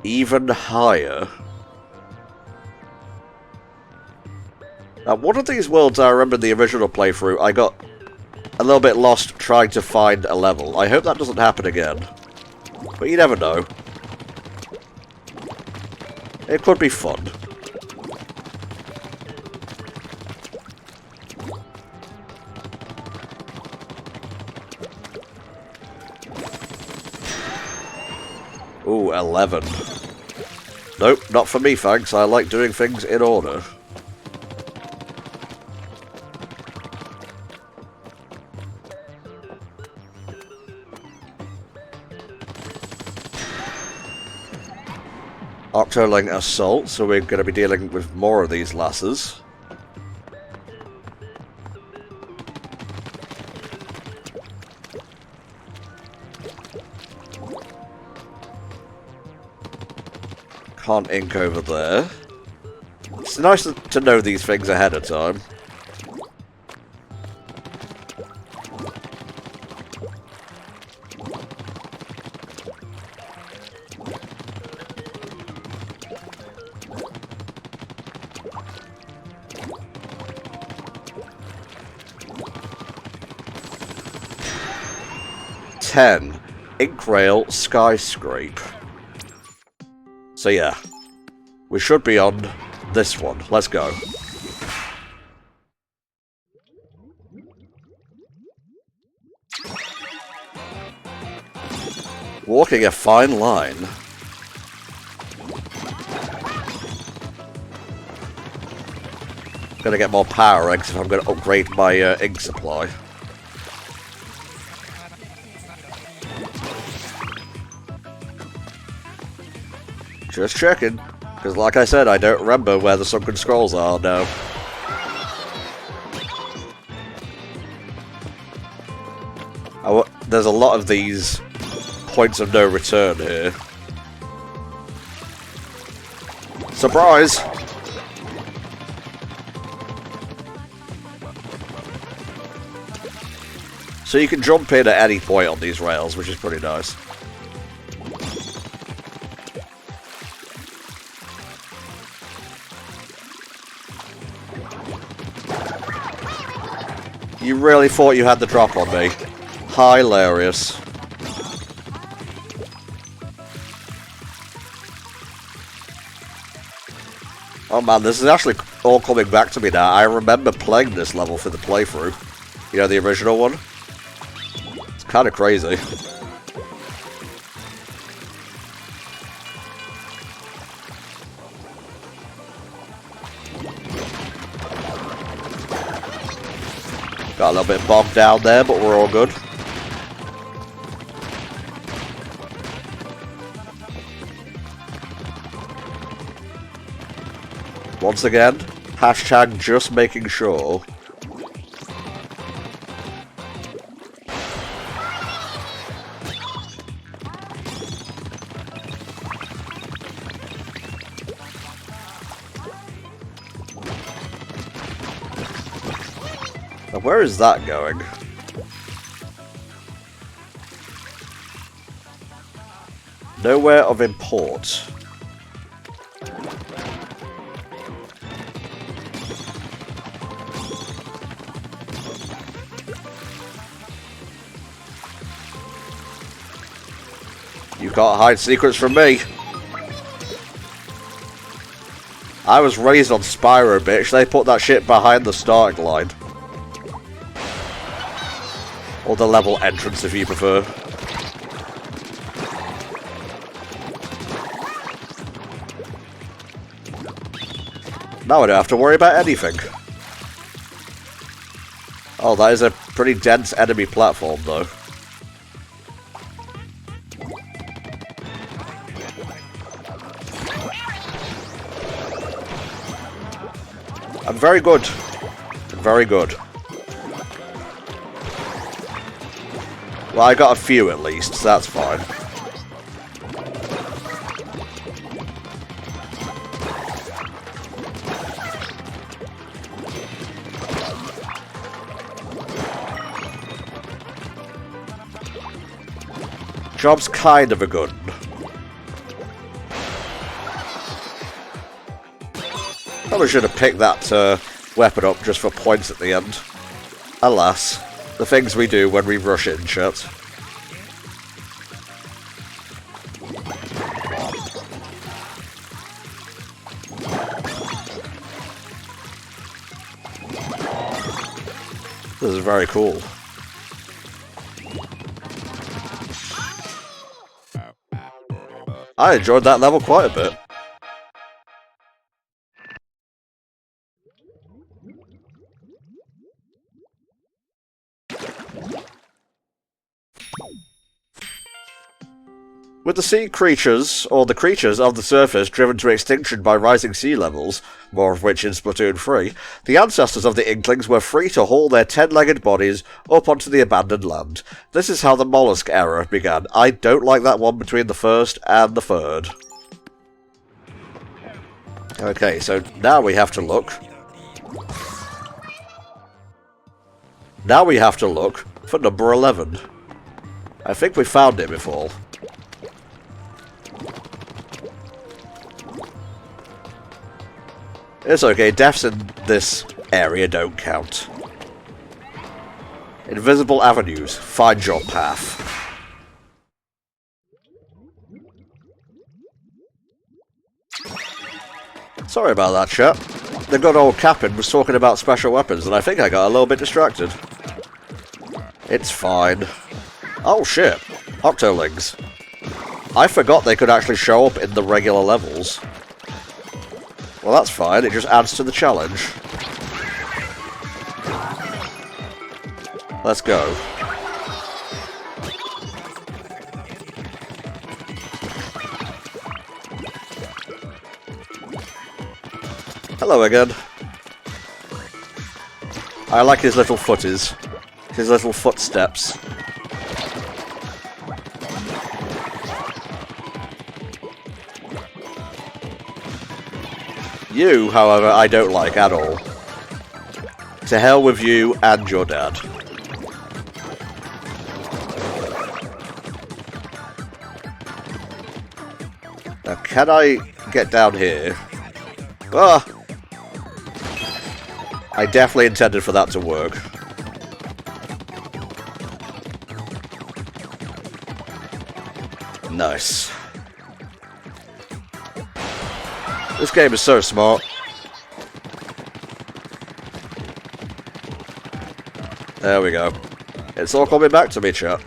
even higher. Now, one of these worlds I remember in the original playthrough, I got a little bit lost trying to find a level. I hope that doesn't happen again. But you never know. It could be fun. Ooh, 11. Nope, not for me, thanks. I like doing things in order. Octoling Assault, so we're going to be dealing with more of these lasses. Can't ink over there. It's nice to know these things ahead of time. Ink Rail Skyscrape. So yeah, we should be on this one. Let's go. Walking a fine line. Gonna get more power eggs if I'm gonna upgrade my ink supply. Just checking, because like I said, I don't remember where the sunken scrolls are now. There's a lot of these points of no return here. Surprise! So you can jump in at any point on these rails, which is pretty nice. You really thought you had the drop on me. Hilarious. Oh man, this is actually all coming back to me now. I remember playing this level for the playthrough. You know, the original one? It's kind of crazy. Got a little bit bogged down there, but we're all good. Once again, hashtag just making sure. Now, where is that going? Nowhere of import. You can't hide secrets from me. I was raised on Spyro, bitch. They put that shit behind the starting line. Or the level entrance, if you prefer. Now I don't have to worry about anything. Oh, that is a pretty dense enemy platform, though. I'm very good. I'm very good. Well, I got a few at least, so that's fine. Job's kind of a gun. probably should have picked that weapon up just for points at the end. Alas, the things we do when we rush in, chat. This is very cool. I enjoyed that level quite a bit. With the sea creatures, or the creatures of the surface driven to extinction by rising sea levels, more of which in Splatoon 3, the ancestors of the Inklings were free to haul their 10-legged bodies up onto the abandoned land. This is how the mollusk era began. I don't like that one between the first and the third. Okay, so now we have to look. Now we have to look for number 11. I think we found it before. It's okay, deaths in this area don't count. Invisible avenues, find your path. Sorry about that, chat. The good old Captain was talking about special weapons, and I think I got a little bit distracted. It's fine. Oh shit, Octolings. I forgot they could actually show up in the regular levels. Well, that's fine, it just adds to the challenge. Let's go. Hello again. I like his little footies. His little footsteps. You, however, I don't like at all. To hell with you and your dad. Now, can I get down here? Ah! I definitely intended for that to work. Nice. This game is so smart. There we go. It's all coming back to me, chat.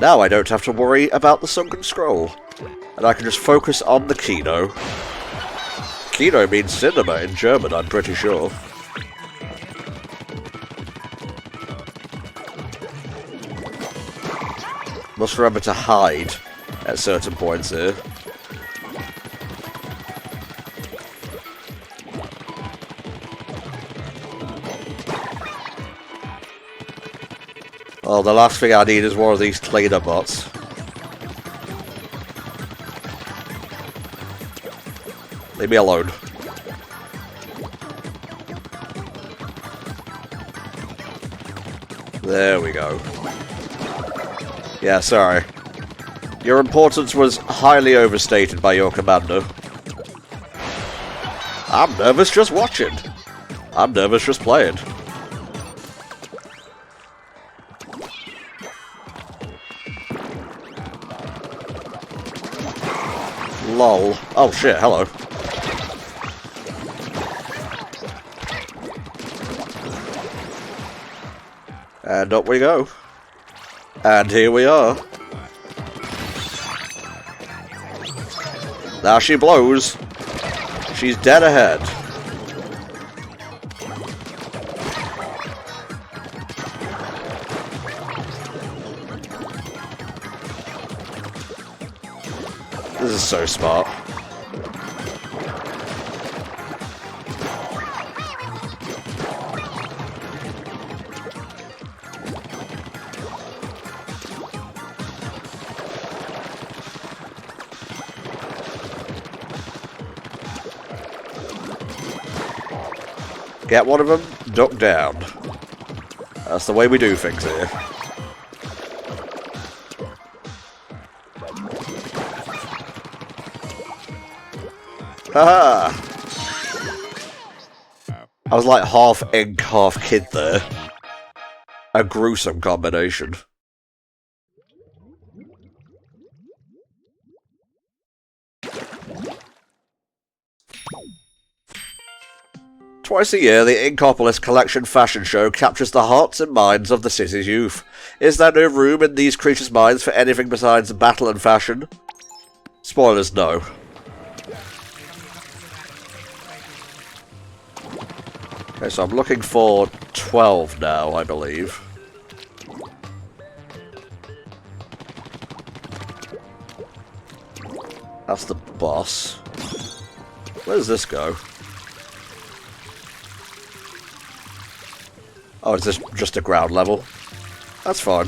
Now I don't have to worry about the sunken scroll. And I can just focus on the Kino. Kino means cinema in German, I'm pretty sure. Must remember to hide at certain points here. Oh, the last thing I need is one of these cleaner bots. Leave me alone. There we go. Yeah, sorry. Your importance was highly overstated by your commander. I'm nervous just watching. I'm nervous just playing. Lol. Oh shit, hello. And up we go. And here we are. Now she blows. She's dead ahead. This is so smart. Get one of them, duck down. That's the way we do things here. Haha! I was like half ink, half kid there. A gruesome combination. Twice a year, the Inkopolis Collection Fashion Show captures the hearts and minds of the city's youth. Is there no room in these creatures' minds for anything besides battle and fashion? Spoilers, no. Okay, so I'm looking for 12 now, I believe. That's the boss. Where does this go? Oh, is this just a ground level? That's fine.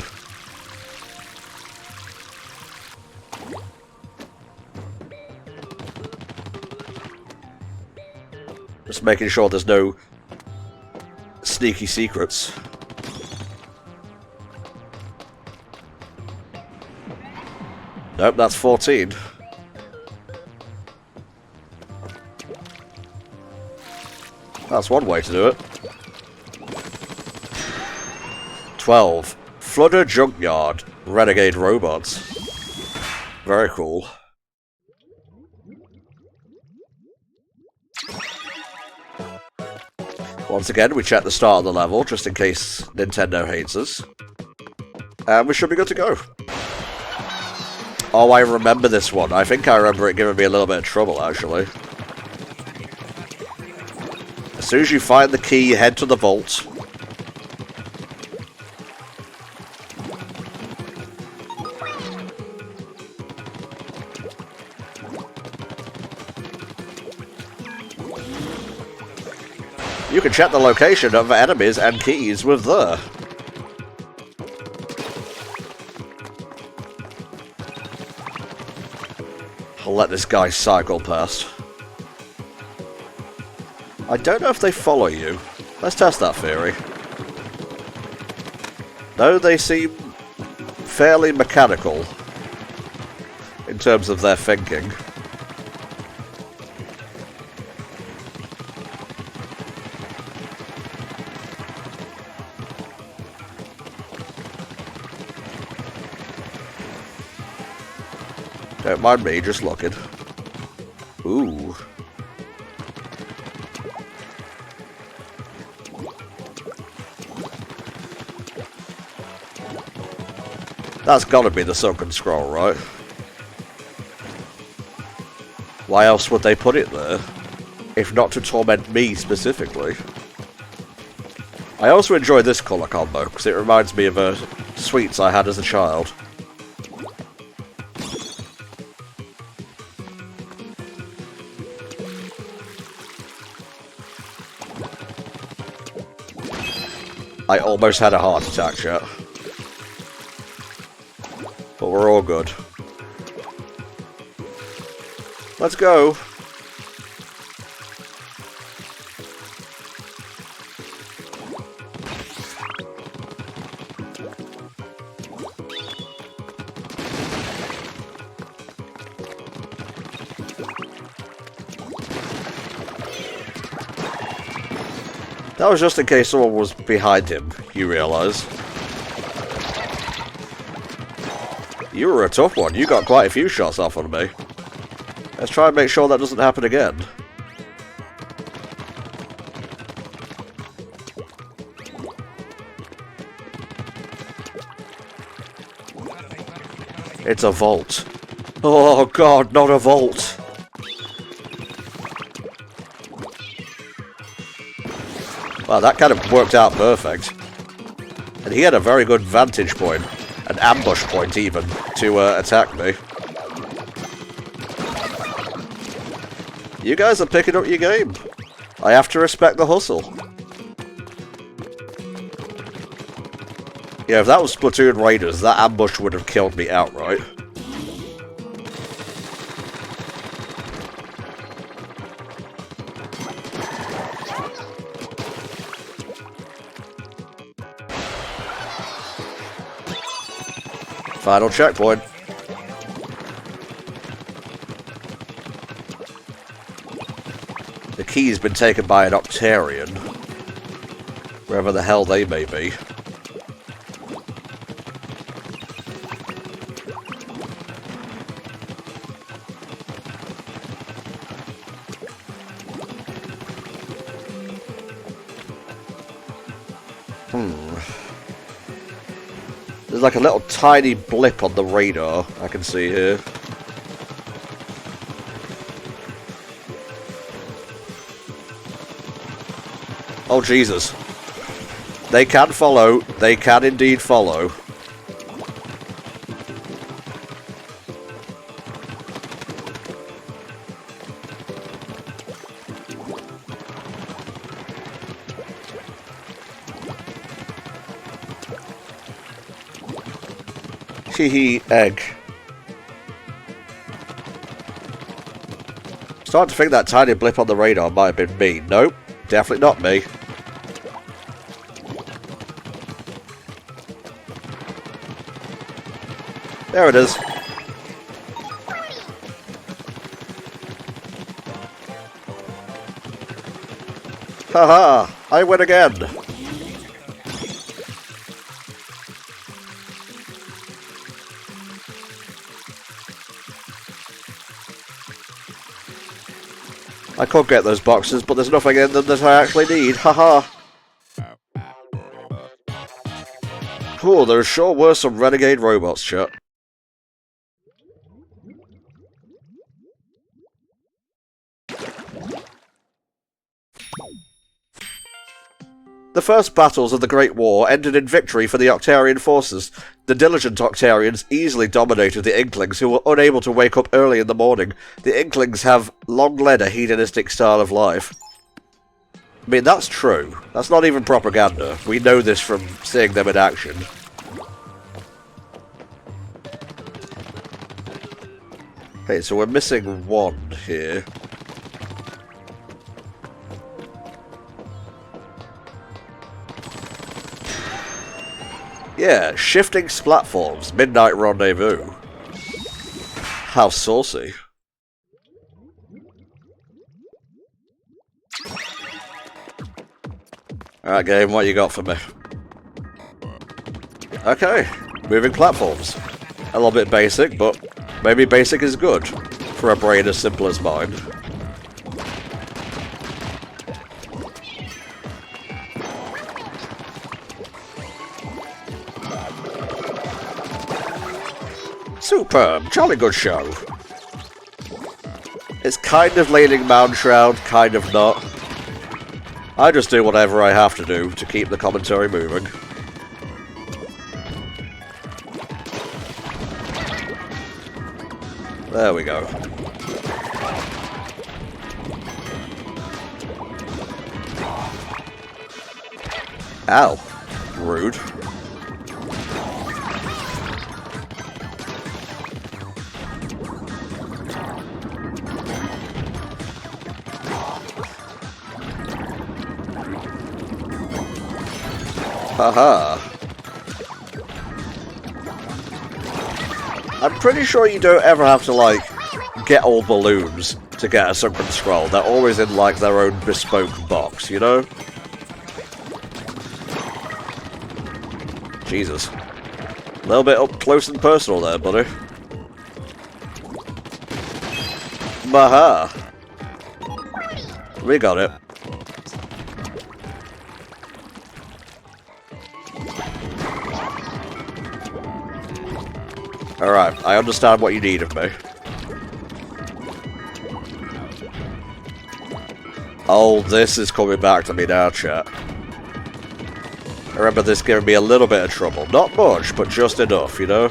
Just making sure there's no sneaky secrets. Nope, that's 14. That's one way to do it. 12. Fludder Junkyard. Renegade robots. Very cool. Once again, we check the start of the level, just in case Nintendo hates us. And we should be good to go. Oh, I remember this one. I think I remember it giving me a little bit of trouble, actually. As soon as you find the key, head to the vault. You can check the location of enemies and keys with the. I'll let this guy cycle past. I don't know if they follow you. Let's test that theory. No, they seem fairly mechanical in terms of their thinking. Don't mind me, just looking. Ooh. That's gotta be the sunken scroll, right? Why else would they put it there? If not to torment me specifically. I also enjoy this colour combo, because it reminds me of sweets I had as a child. I almost had a heart attack, chat. But we're all good. Let's go! That was just in case someone was behind him, you realise. You were a tough one, you got quite a few shots off on me. Let's try and make sure that doesn't happen again. It's a vault. Oh god, not a vault! Well, that kind of worked out perfect. And he had a very good vantage point, an ambush point even, to attack me. You guys are picking up your game. I have to respect the hustle. Yeah, if that was Splatoon Raiders, that ambush would have killed me outright. Final checkpoint. The key's been taken by an Octarian. Wherever the hell they may be. There's like a little tiny blip on the radar I can see here. Oh Jesus. They can follow. They can indeed follow. Hee egg. Starting to think that tiny blip on the radar might have been me. Nope, definitely not me. There it is. Haha, I win again. I could get those boxes, but there's nothing in them that I actually need. Haha. Cool, there sure were some renegade robots, chat. The first battles of the Great War ended in victory for the Octarian forces. The diligent Octarians easily dominated the Inklings, who were unable to wake up early in the morning. The Inklings have long led a hedonistic style of life. I mean, that's true. That's not even propaganda. We know this from seeing them in action. Okay, so we're missing one here. Yeah, shifting platforms, midnight rendezvous. How saucy. Alright game, what you got for me? Okay, moving platforms. A little bit basic, but maybe basic is good for a brain as simple as mine. Superb, jolly good show. It's kind of leaning Mound Shroud, kind of not. I just do whatever I have to do to keep the commentary moving. There we go. Ow. Rude. Haha. I'm pretty sure you don't ever have to, like, get all balloons to get a sunken scroll. They're always in, like, their own bespoke box, you know? Jesus. A little bit up close and personal there, buddy. Maha. We got it. Alright, I understand what you need of me. Oh, this is coming back to me now, chat. I remember this giving me a little bit of trouble. Not much, but just enough, you know?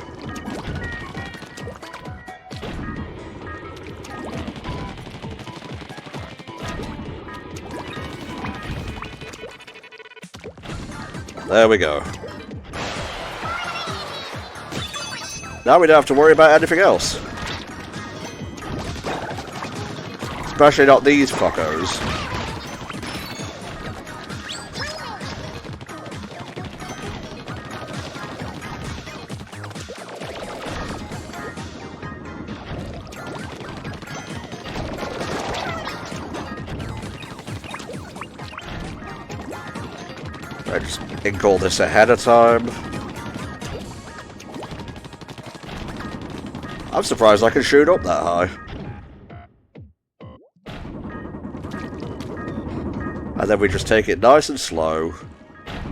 There we go. Now we don't have to worry about anything else. Especially not these fuckos. I just ink all this ahead of time. I'm surprised I can shoot up that high. And then we just take it nice and slow,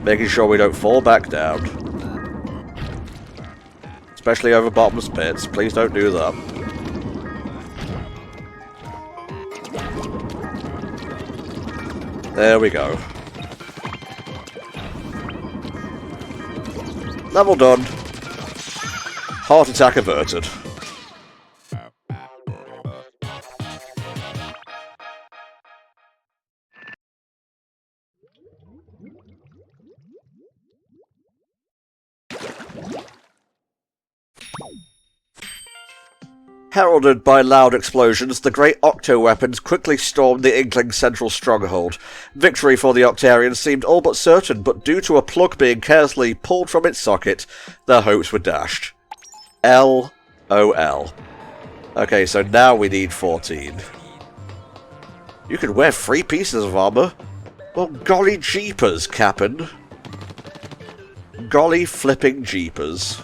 making sure we don't fall back down. Especially over bottomless pits. Please don't do that. There we go. Level done. Heart attack averted. Heralded by loud explosions, the great Octo weapons quickly stormed the Inkling's central stronghold. Victory for the Octarians seemed all but certain, but due to a plug being carelessly pulled from its socket, their hopes were dashed. LOL. Okay, so now we need 14. You can wear 3 pieces of armor? Well, golly jeepers, Cap'n. Golly flipping jeepers.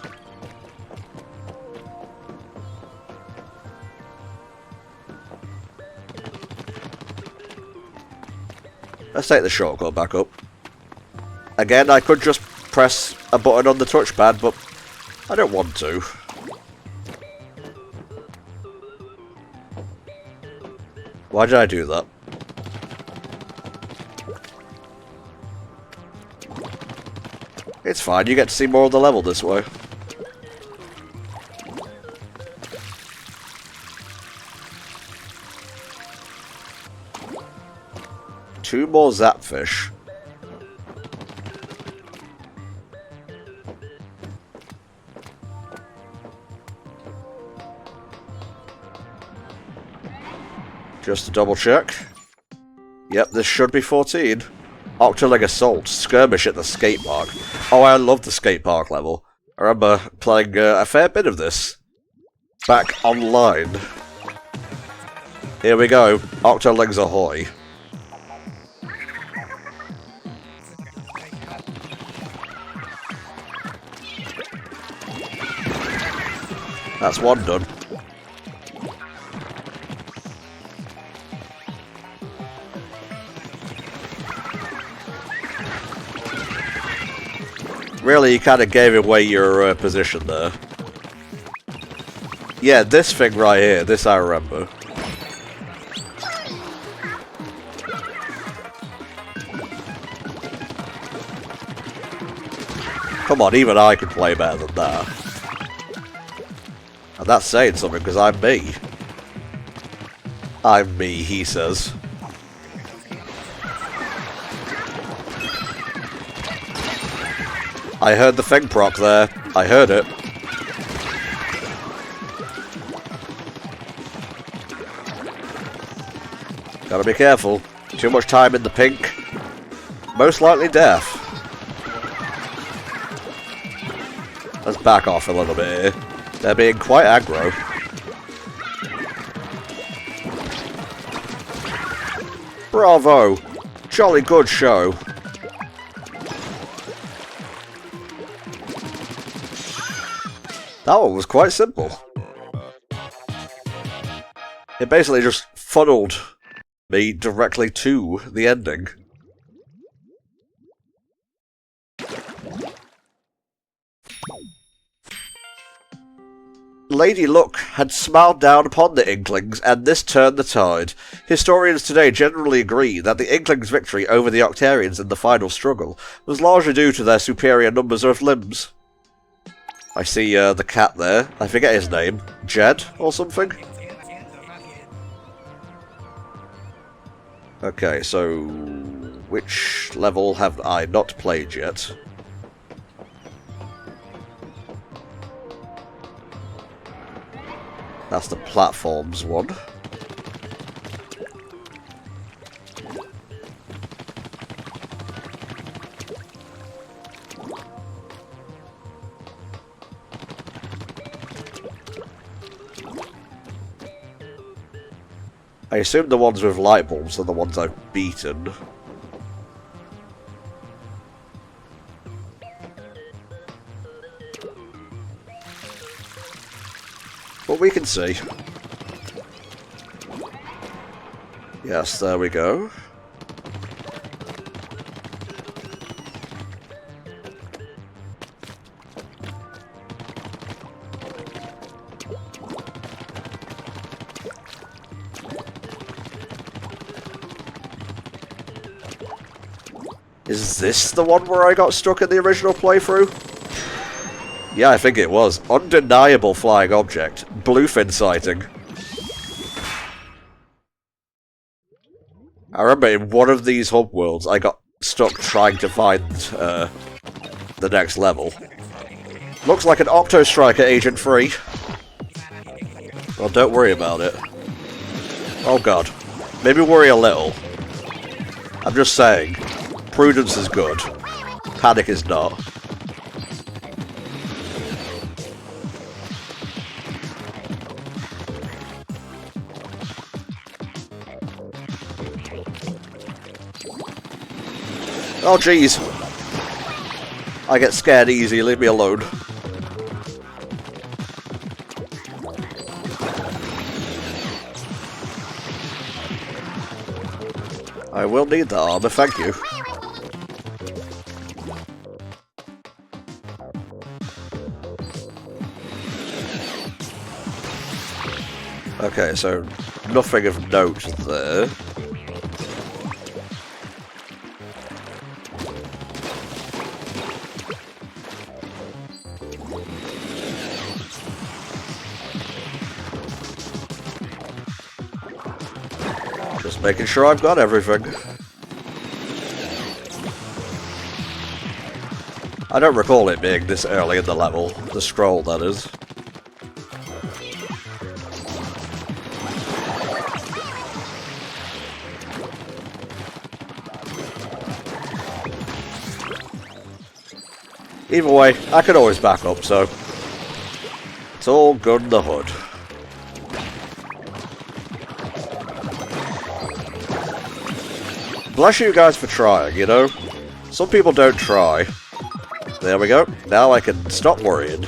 Let's take the shortcut back up. Again, I could just press a button on the touchpad, but I don't want to. Why did I do that? It's fine, you get to see more of the level this way. Two more Zapfish. Just to double check. Yep, this should be 14. Octoleg Assault, skirmish at the skate park. Oh, I love the skate park level. I remember playing a fair bit of this back online. Here we go. Octolegs ahoy. That's one done. Really, you kind of gave away your position there. Yeah, this thing right here, this I remember. Come on, even I could play better than that. And that's saying something, because I'm me. I'm me, he says. I heard the thing proc there. I heard it. Gotta be careful. Too much time in the pink. Most likely death. Let's back off a little bit here. They're being quite aggro. Bravo! Jolly good show. That one was quite simple. It basically just funneled me directly to the ending. Lady Luck had smiled down upon the Inklings, and this turned the tide. Historians today generally agree that the Inklings' victory over the Octarians in the final struggle was largely due to their superior numbers of limbs. I see the cat there. I forget his name. Jed or something? Okay, so which level have I not played yet? That's the platforms one. I assume the ones with light bulbs are the ones I've beaten. but we can see. Yes, there we go. Is this the one where I got stuck in the original playthrough? Yeah, I think it was. Undeniable flying object. Bluefin sighting. I remember in one of these hub worlds, I got stuck trying to find the next level. Looks like an Octo Striker Agent 3. Well, don't worry about it. Oh god. Maybe worry a little. I'm just saying. Prudence is good. Panic is not. Oh jeez. I get scared easy, leave me alone. I will need that armor, thank you. Okay, so nothing of note there. Just making sure I've got everything. I don't recall it being this early in the level, the scroll that is. Either way, I can always back up, so it's all good in the hood. Bless you guys for trying, you know? Some people don't try. There we go. Now I can stop worrying.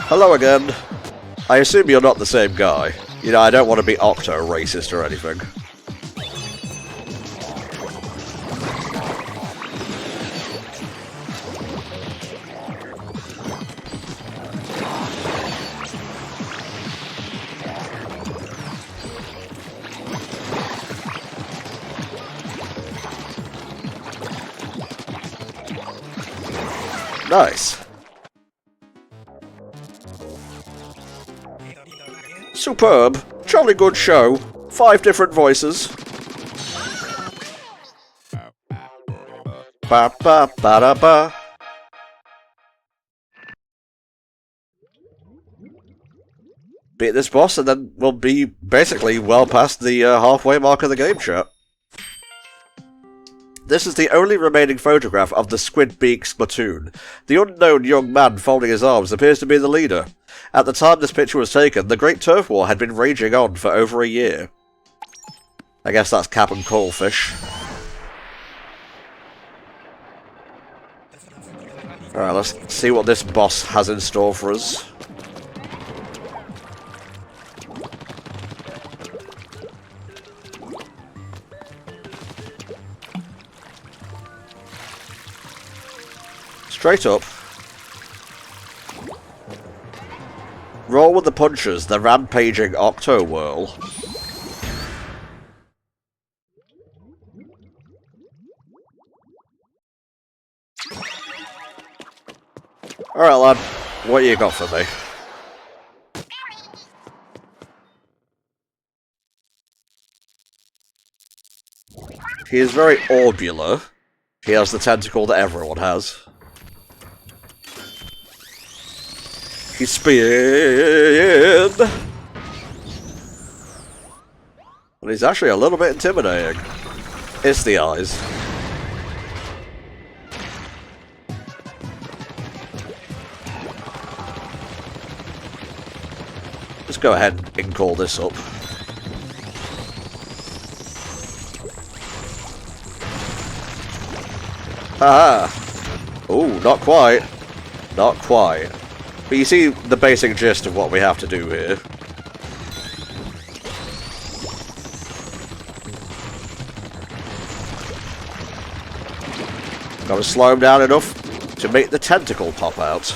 Hello again. I assume you're not the same guy. You know, I don't want to be Octo racist or anything. Nice. Superb. Jolly good show. 5 different voices. Ba ba ba da ba. Beat this boss and then we'll be basically well past the halfway mark of the game, chat. This is the only remaining photograph of the Squid-Beak Splatoon. The unknown young man folding his arms appears to be the leader. At the time this picture was taken, the Great Turf War had been raging on for over a year. I guess that's Captain Coalfish. Alright, let's see what this boss has in store for us. Straight up. Roll with the punches, the Rampaging Octowhirl. Alright lad, what you got for me? He is very orbular. He has the tentacle that everyone has. He's speared! And he's actually a little bit intimidating. It's the eyes. go ahead and call this up. Haha! Ooh, not quite. Not quite. But you see the basic gist of what we have to do here. Gotta slow him down enough to make the tentacle pop out.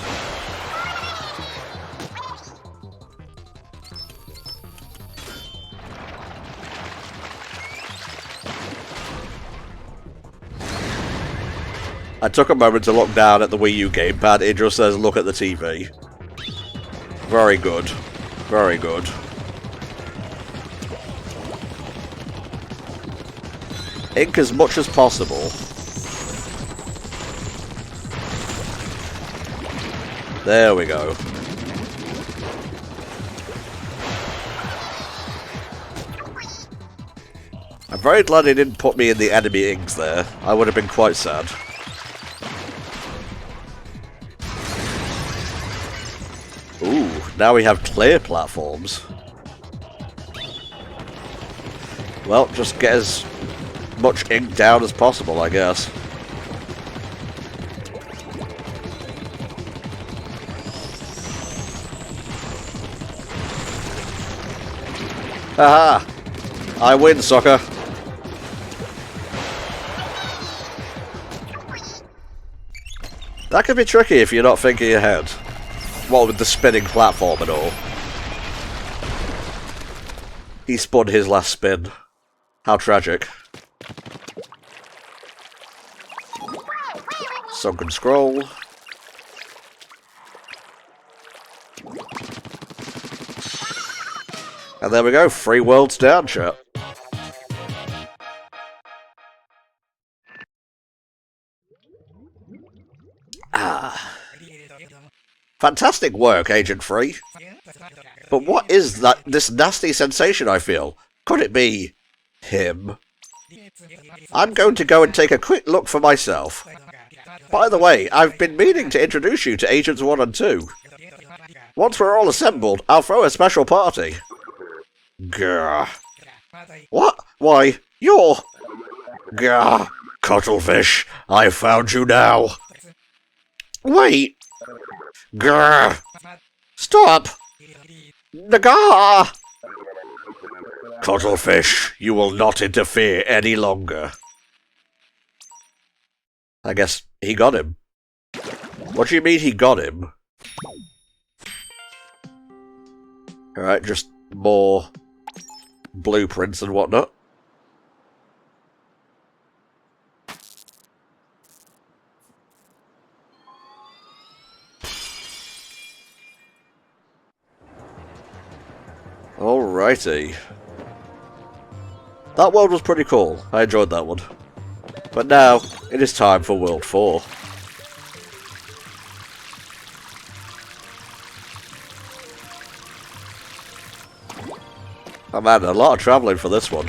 I took a moment to look down at the Wii U gamepad. It just says, look at the TV. Very good. Very good. Ink as much as possible. There we go. I'm very glad he didn't put me in the enemy inks there. I would have been quite sad. Ooh, now we have clear platforms. Well, just get as much ink down as possible, I guess. Haha! I win, sucker! That can be tricky if you're not thinking ahead. Well, with the spinning platform and all. He spun his last spin. How tragic. Sunken scroll. And there we go, 3 worlds down, chat. Ah. Fantastic work, Agent 3. But what is this nasty sensation I feel? Could it be him? I'm going to go and take a quick look for myself. By the way, I've been meaning to introduce you to Agents 1 and 2. Once we're all assembled, I'll throw a special party. Grr. What? Why, you're... Grr. Cuttlefish, I found you now. Wait. Grr. Stop. Nagar. Cuttlefish, you will not interfere any longer. I guess he got him. What do you mean he got him? Alright, just more blueprints and whatnot. Alrighty. That world was pretty cool. I enjoyed that one. But now, it is time for World 4. Oh man, a lot of travelling for this one.